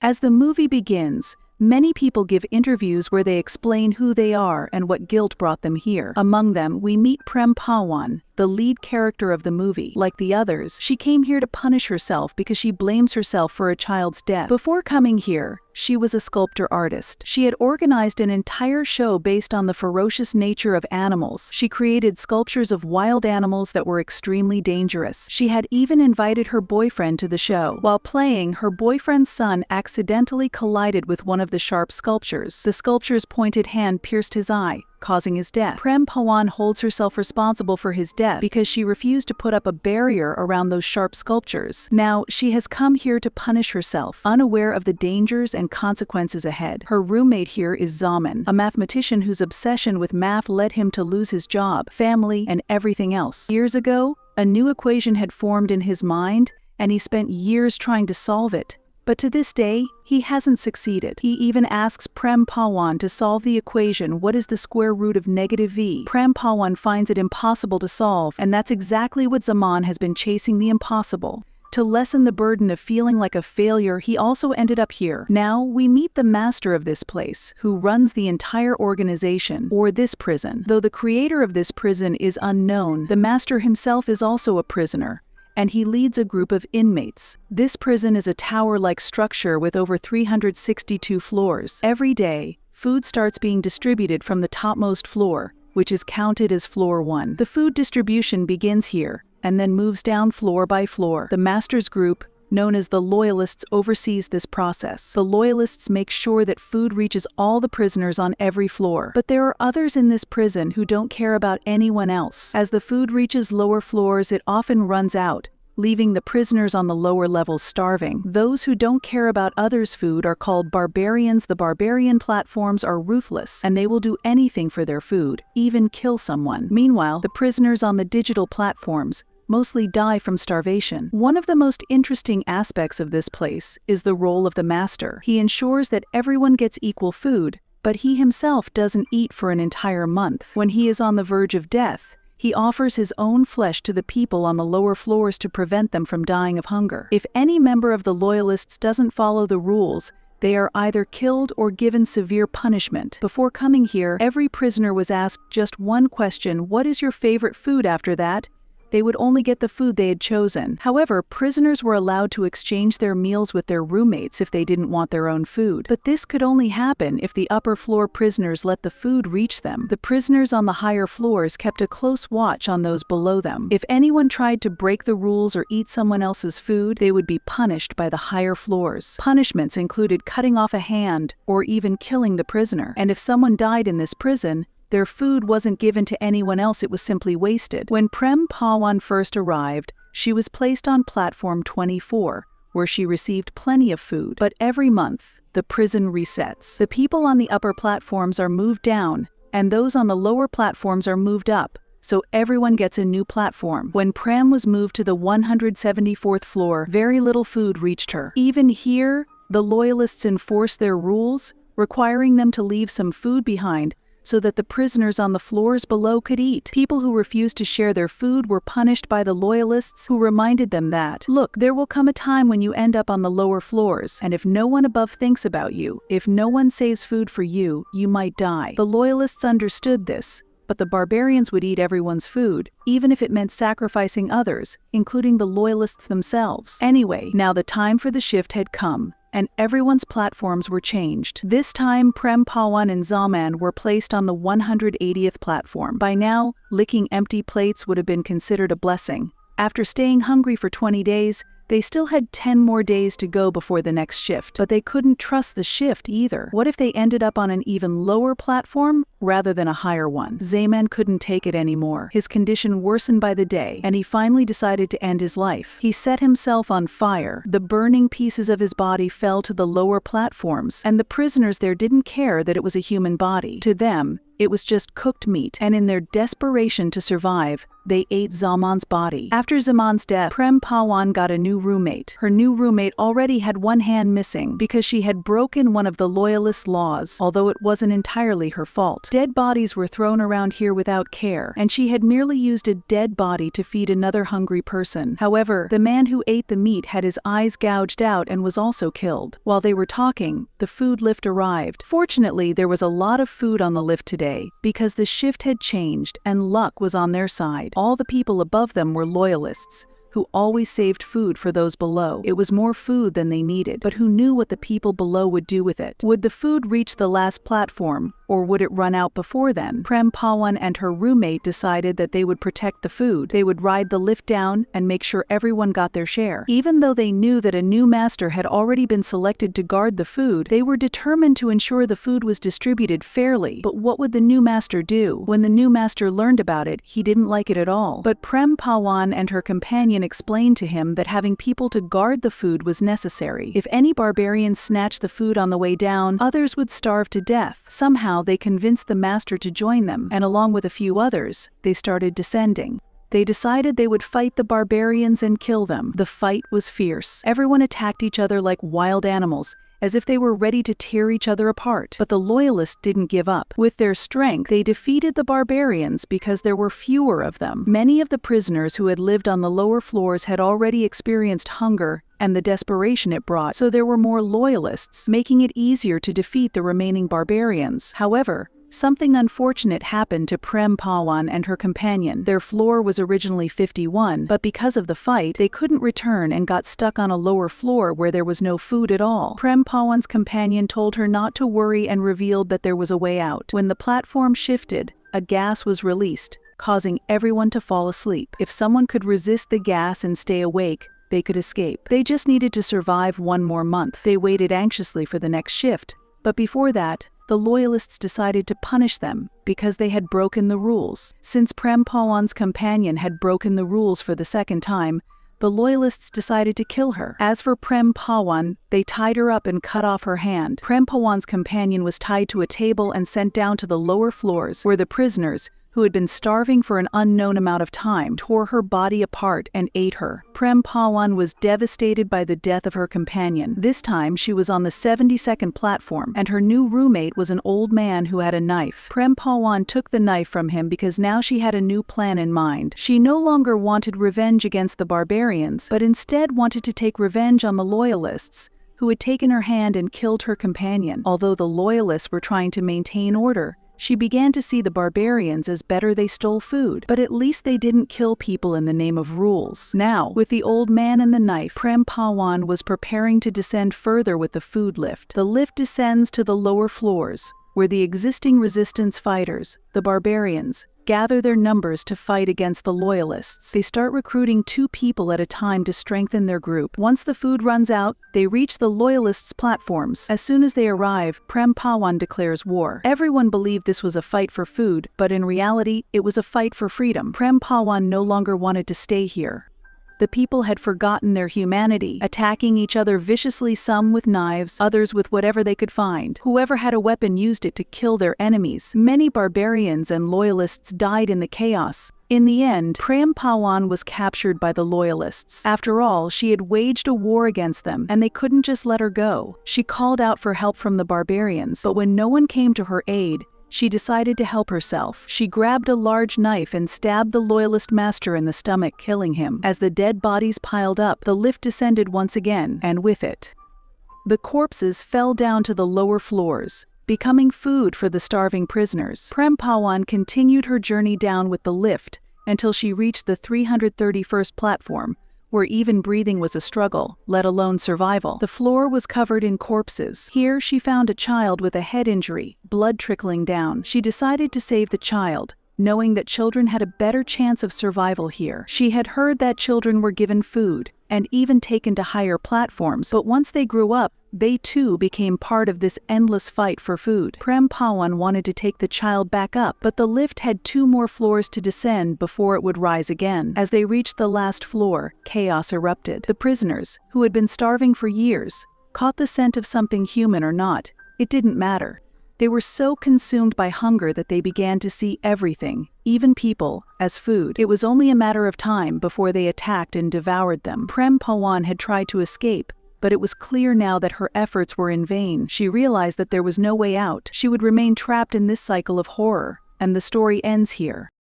As the movie begins, many people give interviews where they explain who they are and what guilt brought them here. Among them, we meet Prem Pawan, the lead character of the movie. Like the others, she came here to punish herself because she blames herself for a child's death. Before coming here, she was a sculptor artist. She had organized an entire show based on the ferocious nature of animals. She created sculptures of wild animals that were extremely dangerous. She had even invited her boyfriend to the show. While playing, her boyfriend's son accidentally collided with one of the sharp sculptures. The sculpture's pointed hand pierced his eye, causing his death. Prem Pawan holds herself responsible for his death because she refused to put up a barrier around those sharp sculptures. Now, she has come here to punish herself, unaware of the dangers and consequences ahead. Her roommate here is Zaman, a mathematician whose obsession with math led him to lose his job, family, and everything else. Years ago, a new equation had formed in his mind, and he spent years trying to solve it. But to this day, he hasn't succeeded. He even asks Prem Pawan to solve the equation, what is the square root of -v? Prem Pawan finds it impossible to solve, and that's exactly what Zaman has been chasing, the impossible. To lessen the burden of feeling like a failure, he also ended up here. Now, we meet the master of this place, who runs the entire organization, or this prison. Though the creator of this prison is unknown, the master himself is also a prisoner, and he leads a group of inmates. This prison is a tower-like structure with over 362 floors. Every day, food starts being distributed from the topmost floor, which is counted as floor 1. The food distribution begins here, and then moves down floor by floor. The master's group, known as the Loyalists, oversees this process. The Loyalists make sure that food reaches all the prisoners on every floor. But there are others in this prison who don't care about anyone else. As the food reaches lower floors, it often runs out, leaving the prisoners on the lower levels starving. Those who don't care about others' food are called barbarians. The barbarian platforms are ruthless, and they will do anything for their food, even kill someone. Meanwhile, the prisoners on the digital platforms mostly die from starvation. One of the most interesting aspects of this place is the role of the master. He ensures that everyone gets equal food, but he himself doesn't eat for an entire month. When he is on the verge of death, he offers his own flesh to the people on the lower floors to prevent them from dying of hunger. If any member of the Loyalists doesn't follow the rules, they are either killed or given severe punishment. Before coming here, every prisoner was asked just one question: what is your favorite food? After that, they would only get the food they had chosen. However, prisoners were allowed to exchange their meals with their roommates if they didn't want their own food. But this could only happen if the upper floor prisoners let the food reach them. The prisoners on the higher floors kept a close watch on those below them. If anyone tried to break the rules or eat someone else's food, they would be punished by the higher floors. Punishments included cutting off a hand or even killing the prisoner. And if someone died in this prison, their food wasn't given to anyone else, it was simply wasted. When Prem Pawan first arrived, she was placed on platform 24, where she received plenty of food. But every month, the prison resets. The people on the upper platforms are moved down, and those on the lower platforms are moved up, so everyone gets a new platform. When Prem was moved to the 174th floor, very little food reached her. Even here, the Loyalists enforced their rules, requiring them to leave some food behind, so that the prisoners on the floors below could eat. People who refused to share their food were punished by the Loyalists, who reminded them that, look, there will come a time when you end up on the lower floors, and if no one above thinks about you, if no one saves food for you, you might die. The Loyalists understood this, but the barbarians would eat everyone's food, even if it meant sacrificing others, including the Loyalists themselves. Anyway, now the time for the shift had come, and everyone's platforms were changed. This time, Prem Pawan and Zaman were placed on the 180th platform. By now, licking empty plates would have been considered a blessing. After staying hungry for 20 days, they still had 10 more days to go before the next shift. But they couldn't trust the shift either. What if they ended up on an even lower platform rather than a higher one? Zaman couldn't take it anymore. His condition worsened by the day, and he finally decided to end his life. He set himself on fire. The burning pieces of his body fell to the lower platforms, and the prisoners there didn't care that it was a human body. To them, It was just cooked meat, and in their desperation to survive, they ate Zaman's body. After Zaman's death, Prem Pawan got a new roommate. Her new roommate already had one hand missing because she had broken one of the Loyalist laws, although it wasn't entirely her fault. Dead bodies were thrown around here without care, and she had merely used a dead body to feed another hungry person. However, the man who ate the meat had his eyes gouged out and was also killed. While they were talking, the food lift arrived. Fortunately, there was a lot of food on the lift today because the shift had changed and luck was on their side. All the people above them were Loyalists, who always saved food for those below. It was more food than they needed, but who knew what the people below would do with it? Would the food reach the last platform, or would it run out before then? Prem Pawan and her roommate decided that they would protect the food. They would ride the lift down and make sure everyone got their share. Even though they knew that a new master had already been selected to guard the food, they were determined to ensure the food was distributed fairly. But what would the new master do? When the new master learned about it, he didn't like it at all. But Prem Pawan and her companion explained to him that having people to guard the food was necessary. If any barbarians snatched the food on the way down, others would starve to death. Somehow they convinced the master to join them, and along with a few others, they started descending. They decided they would fight the barbarians and kill them. The fight was fierce. Everyone attacked each other like wild animals, as if they were ready to tear each other apart. But the Loyalists didn't give up. With their strength, they defeated the barbarians because there were fewer of them. Many of the prisoners who had lived on the lower floors had already experienced hunger and the desperation it brought, so there were more Loyalists, making it easier to defeat the remaining barbarians. However, something unfortunate happened to Prem Pawan and her companion. Their floor was originally 51, but because of the fight, they couldn't return and got stuck on a lower floor where there was no food at all. Prem Pawan's companion told her not to worry and revealed that there was a way out. When the platform shifted, a gas was released, causing everyone to fall asleep. If someone could resist the gas and stay awake, they could escape. They just needed to survive one more month. They waited anxiously for the next shift, but before that, the Loyalists decided to punish them because they had broken the rules. Since Prem Pawan's companion had broken the rules for the second time, the Loyalists decided to kill her. As for Prem Pawan, they tied her up and cut off her hand. Prem Pawan's companion was tied to a table and sent down to the lower floors, where the prisoners, who had been starving for an unknown amount of time, tore her body apart and ate her. Prem Pawan was devastated by the death of her companion. This time, she was on the 72nd platform, and her new roommate was an old man who had a knife. Prem Pawan took the knife from him because now she had a new plan in mind. She no longer wanted revenge against the barbarians, but instead wanted to take revenge on the Loyalists, who had taken her hand and killed her companion. Although the Loyalists were trying to maintain order, she began to see the barbarians as better. They stole food, but at least they didn't kill people in the name of rules. Now, with the old man and the knife, Prem Pawan was preparing to descend further with the food lift. The lift descends to the lower floors, where the existing resistance fighters, the barbarians, gather their numbers to fight against the Loyalists. They start recruiting 2 people at a time to strengthen their group. Once the food runs out, they reach the Loyalists' platforms. As soon as they arrive, Prem Pawan declares war. Everyone believed this was a fight for food, but in reality, it was a fight for freedom. Prem Pawan no longer wanted to stay here. The people had forgotten their humanity, attacking each other viciously, some with knives, others with whatever they could find. Whoever had a weapon used it to kill their enemies. Many barbarians and Loyalists died in the chaos. In the end, Prem Pawan was captured by the Loyalists. After all, she had waged a war against them, and they couldn't just let her go. She called out for help from the barbarians, but when no one came to her aid, she decided to help herself. She grabbed a large knife and stabbed the Loyalist master in the stomach, killing him. As the dead bodies piled up, the lift descended once again, and with it, the corpses fell down to the lower floors, becoming food for the starving prisoners. Prem Pawan continued her journey down with the lift until she reached the 331st platform, where even breathing was a struggle, let alone survival. The floor was covered in corpses. Here she found a child with a head injury, blood trickling down. She decided to save the child, knowing that children had a better chance of survival here. She had heard that children were given food and even taken to higher platforms, but once they grew up, they too became part of this endless fight for food. Prem Pawan wanted to take the child back up, but the lift had 2 more floors to descend before it would rise again. As they reached the last floor, chaos erupted. The prisoners, who had been starving for years, caught the scent of something human or not. It didn't matter. They were so consumed by hunger that they began to see everything, even people, as food. It was only a matter of time before they attacked and devoured them. Prem Pawan had tried to escape, but it was clear now that her efforts were in vain. She realized that there was no way out. She would remain trapped in this cycle of horror, and the story ends here.